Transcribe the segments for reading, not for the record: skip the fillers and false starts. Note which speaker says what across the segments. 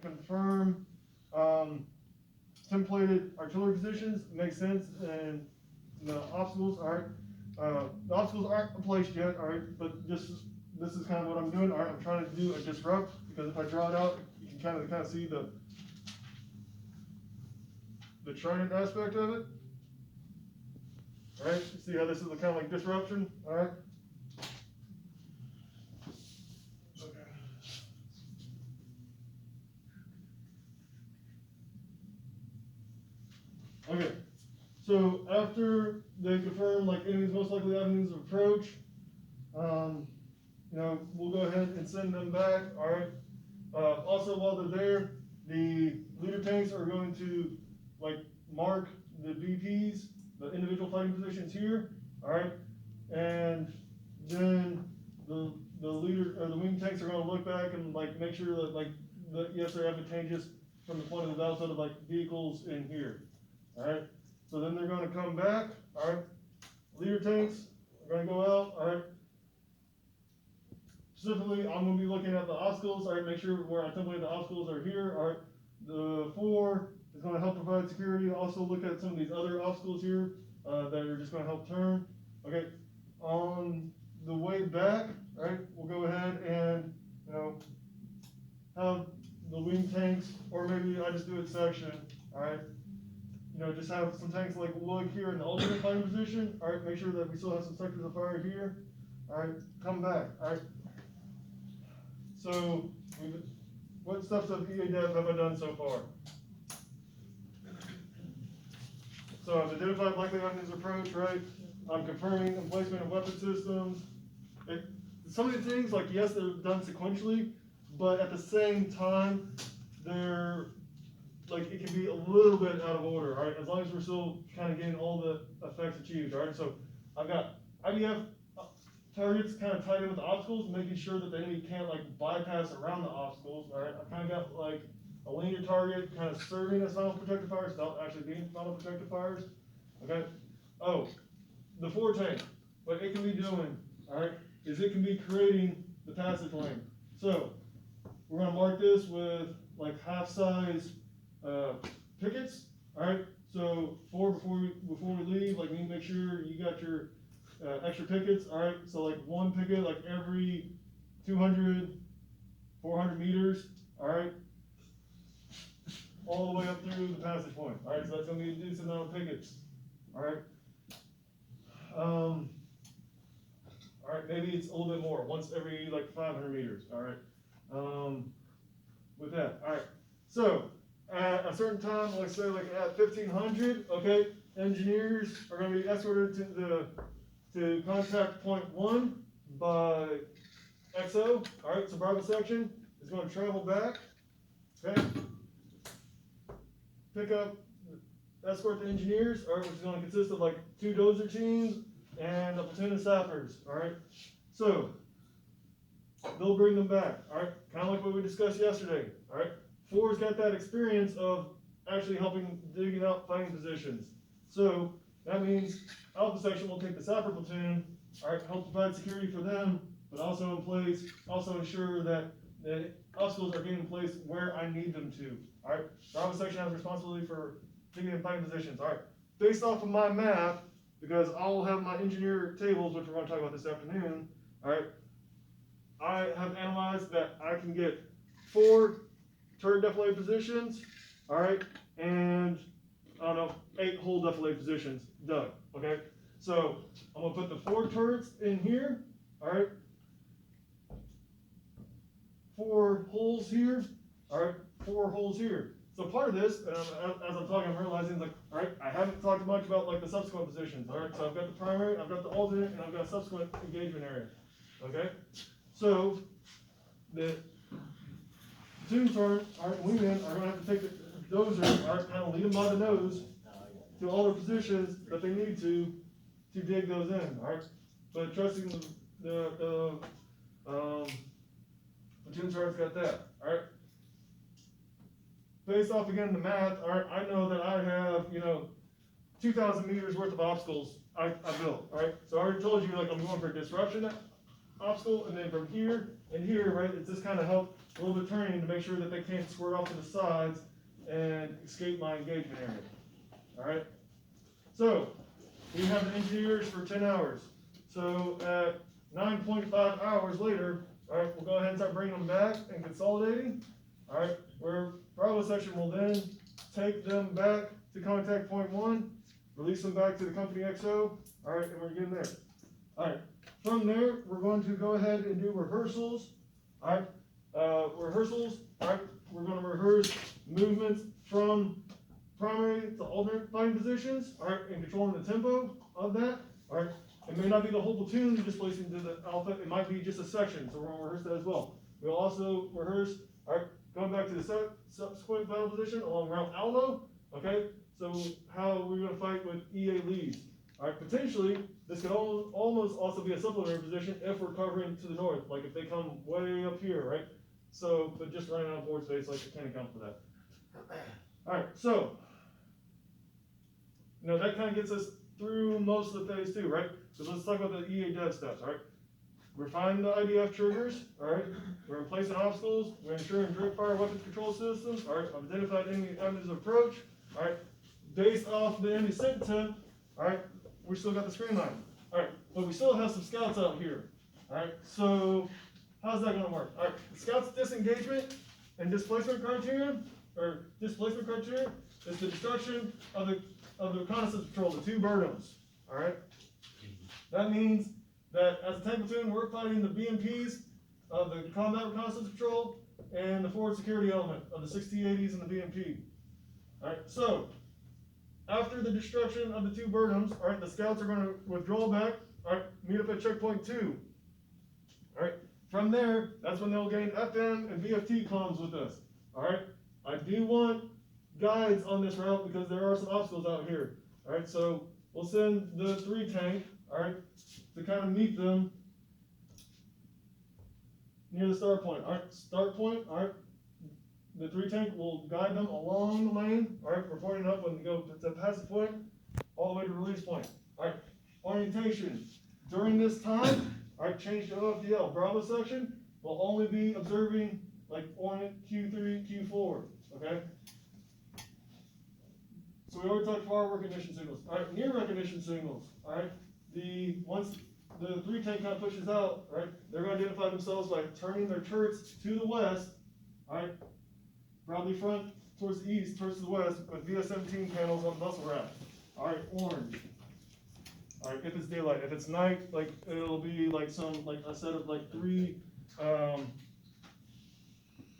Speaker 1: confirm templated artillery positions, makes sense, and the obstacles, alright. The obstacles aren't placed yet, alright, but this is kind of what I'm doing, alright. I'm trying to do a disrupt, because if I draw it out, you can kind of see the trident aspect of it. Alright, you see how this is a kind of like disruption, alright? Okay, so after they confirm like enemies most likely avenues of approach, we'll go ahead and send them back, alright? Also while they're there, the leader tanks are going to like mark the BPs, the individual fighting positions here, alright? And then the leader, or the wing tanks are gonna look back and like make sure that yes, they're advantageous from the point of the battlefield of like vehicles in here. Alright, so then they're gonna come back, alright, leader tanks are gonna go out, alright. Specifically, I'm gonna be looking at the obstacles, alright, make sure where I template the obstacles are here, alright. The 4 is gonna help provide security, also look at some of these other obstacles here, that are just gonna help turn. Okay, on the way back, alright, we'll go ahead and, have the wing tanks, or maybe I just do it section, alright. Just have some tanks like look here in the alternate fighting position. Alright, make sure that we still have some sectors of fire here. Alright, come back. Alright. So, what steps of EA Dev have I done so far? So I've identified likely avenues of approach, right? I'm confirming emplacement of weapon systems. Some of these things, like yes, they're done sequentially, but at the same time, they're like it can be a little bit out of order, alright, as long as we're still kind of getting all the effects achieved, alright. So I've got IDF targets kind of tied in with the obstacles, making sure that the enemy can't like bypass around the obstacles, alright. I've kind of got like a linear target kind of serving as final protective fires without actually being final protective fires, okay. Oh, the 4 tank, what it can be doing, alright, is it can be creating the passage lane. So we're gonna mark this with like half size pickets, alright, so 4 before we leave, like we need to make sure you got your extra pickets, alright, so like 1 picket like every 200, 400 meters, alright, all the way up through the passage point, alright, so that's gonna be a decent amount of pickets, alright, alright, maybe it's a little bit more, once every like 500 meters, alright, with that, alright, so at a certain time, let's say like at 1500, okay, engineers are going to be escorted to contact point 1 by XO. All right, so Bravo section is going to travel back, okay, pick up, escort the engineers, all right, which is going to consist of like 2 dozer teams and a platoon of sappers. All right, so they'll bring them back. All right, kind of like what we discussed yesterday. All right. 4's got that experience of actually helping digging out fighting positions. So that means Alpha section will take the sapper platoon, alright, help provide security for them, but also in place, also ensure that the obstacles are getting in place where I need them to. Alright, Alpha section has responsibility for digging in fighting positions. Alright, based off of my map, because I'll have my engineer tables, which we're going to talk about this afternoon, alright, I have analyzed that I can get 4 turret defilade positions, alright, and I don't know, 8 hull defilade positions dug, okay? So I'm gonna put the 4 turrets in here, alright, 4 holes here, alright, 4 holes here. So part of this, as I'm talking, I'm realizing like, alright, I haven't talked much about like the subsequent positions, alright? So I've got the primary, I've got the alternate, and I've got a subsequent engagement area, okay? So the platoon sergeant, alright, wingmen are gonna have to take the dozer, alright, kind of lead them by the nose to all the positions that they need to dig those in, alright? But trusting the platoon sergeant's got that, alright? Based off again the math, alright, I know that I have, 2,000 meters worth of obstacles I built, alright? So I already told you, like, I'm going for disruption obstacle, and then from here and here, right, it's just kind of help a little bit turning to make sure that they can't squirt off to the sides and escape my engagement area. Alright? So, we have the engineers for 10 hours. So, at 9.5 hours later, alright, we'll go ahead and start bringing them back and consolidating. Alright, where Bravo section will then take them back to contact point 1, release them back to the company XO, alright, and we're getting there. Alright, from there, we're going to go ahead and do rehearsals. Alright, rehearsals, alright, we're going to rehearse movements from primary to alternate fighting positions, alright, and controlling the tempo of that, alright. It may not be the whole platoon displacing to the alpha, it might be just a section, so we're going to rehearse that as well. We'll also rehearse, alright, going back to the subsequent battle position along Route Alamo, okay, so how we're going to fight with EA leads. Alright, potentially, this could almost also be a supplementary position if we're covering to the north, like if they come way up here, right? So, but just running out of board space, like, I can't account for that. Alright, so, that kind of gets us through most of the phase 2, right? So let's talk about the EA dev steps, alright? Refine the IDF triggers, alright? We're replacing obstacles, we're ensuring direct fire weapons control systems, alright? Identified enemy avenues of approach, alright? Based off the enemy scent temp, alright? We still got the screen line, alright? But we still have some scouts out here, alright? So, how's that gonna work? Alright, the scouts disengagement and displacement criteria, is the destruction of the reconnaissance patrol, the 2 Burnhams, alright? That means that as a tank platoon, we're fighting the BMPs of the Combat Reconnaissance Patrol and the forward security element of the 6080s and the BMP. Alright, so, after the destruction of the 2 Burnhams, alright, the scouts are going to withdraw back, alright, meet up at checkpoint 2. Alright, from there, that's when they'll gain FM and VFT comms with us. Alright, I do want guides on this route because there are some obstacles out here. Alright, so we'll send the 3 tank, alright, to kind of meet them near the start point. Alright, start point, alright, the 3 tank will guide them along the lane, alright, reporting up when they go to the passage point, all the way to release point. Alright, orientation. During this time, alright, change to OFDL. Bravo section will only be observing like orient Q3, Q4, okay? So we already talked far recognition signals. Alright, near recognition signals, alright? Once the 3 tank kind of pushes out, right, they're going to identify themselves by turning their turrets to the west, alright, probably front towards the east, towards the west, with VS-17 panels on muscle rack. Alright, orange. Alright, if it's daylight. If it's night, like, it'll be like a set of like 3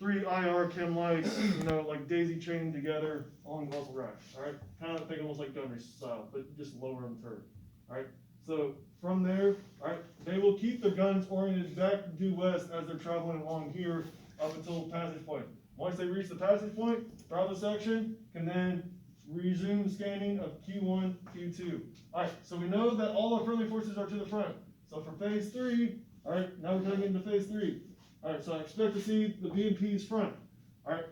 Speaker 1: IR chem lights, like daisy chained together on muzzle rack. Alright, kind of think almost like gunnery style, but just lower on the turret. Alright, so from there, alright, they will keep the guns oriented back due west as they're traveling along here up until passage point. Once they reach the passage point, Bravo section can then resume scanning of Q1, Q2. Alright, so we know that all our friendly forces are to the front. So for phase 3, alright, now we're going into phase 3. Alright, so I expect to see the BMP's front. Alright,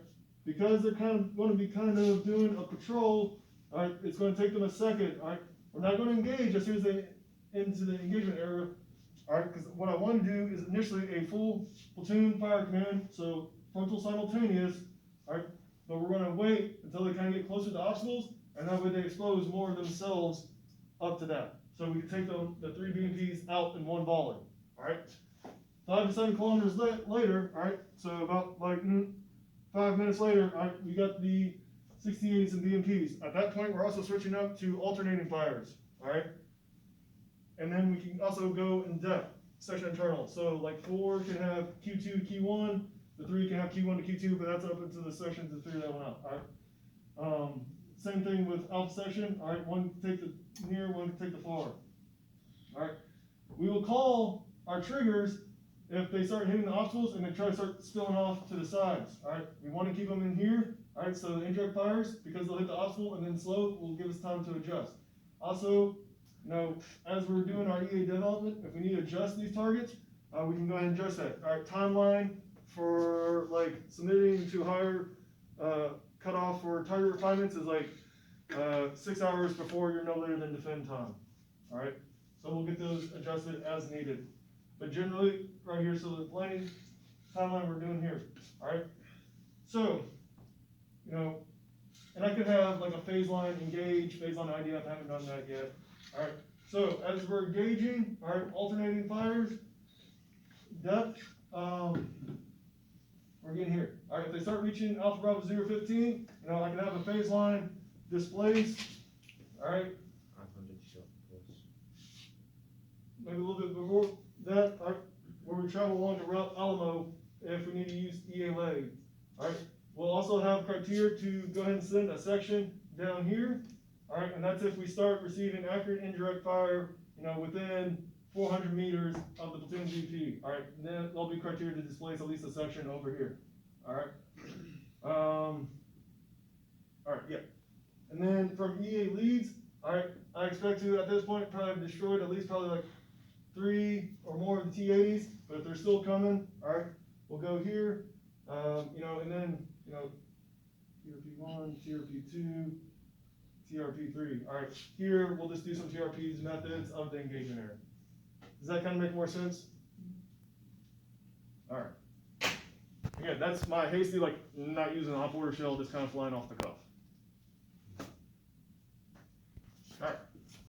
Speaker 1: because they're going to be doing a patrol, alright, it's going to take them a second. Alright, we're not going to engage as soon as they into the engagement area. Alright, because what I want to do is initially a full platoon fire command, so frontal simultaneous, alright, but we're going to wait until they kind of get closer to obstacles, and that way they expose more of themselves up to that. So we can take the 3 BMPs out in one volley, alright? 5 to 7 kilometers later, alright, so about like 5 minutes later, alright, we got the 6080s and BMPs. At that point, we're also switching up to alternating fires, alright? And then we can also go in depth, section internal. So like 4 can have Q2 to Q1, the 3 can have Q1 to Q2, but that's up into the section to figure that one out, alright? Same thing with alpha section, alright, one can take the near, one can take the far. Alright, we will call our triggers if they start hitting the obstacles and they try to start spilling off to the sides, alright? We want to keep them in here, alright, so the indirect fires, because they'll hit the obstacle and then slow, will give us time to adjust. Also, as we're doing our EA development, if we need to adjust these targets, we can go ahead and adjust that. Alright, timeline for like submitting to higher cutoff for target refinements is like 6 hours before your no later than defend time. Alright, so we'll get those adjusted as needed. but generally, right here, so the planning timeline we're doing here, alright? So, you know, and I could have like a phase line engage, phase line IDF, I haven't done that yet, alright? So, as we're engaging, alright, alternating fires, depth, we're getting here. Alright, if they start reaching Alpha Bravo 015, you know, I can have a phase line displaced, alright,
Speaker 2: 500 shot plus.
Speaker 1: maybe a little bit before that, alright, where we travel along the route Alamo if we need to use EA leg. Alright, we'll also have criteria to go ahead and send a section down here. Alright, and that's if we start receiving accurate indirect fire, you know, within 400 meters of the platoon VP. Alright, and then there'll be criteria to displace at least a section over here. Alright. Alright, yeah. And then from EA leads, alright, I expect to, at this point, probably have destroyed at least probably like 3 or more of the T-80s, but if they're still coming, alright, we'll go here, you know, and then, you know, TRP1, TRP2, TRP3. Alright, here, we'll just do some TRPs methods of the engagement area. Does that kind of make more sense? Alright. Again, that's my hasty, like, not using an op order shell, just kind of flying off the cuff.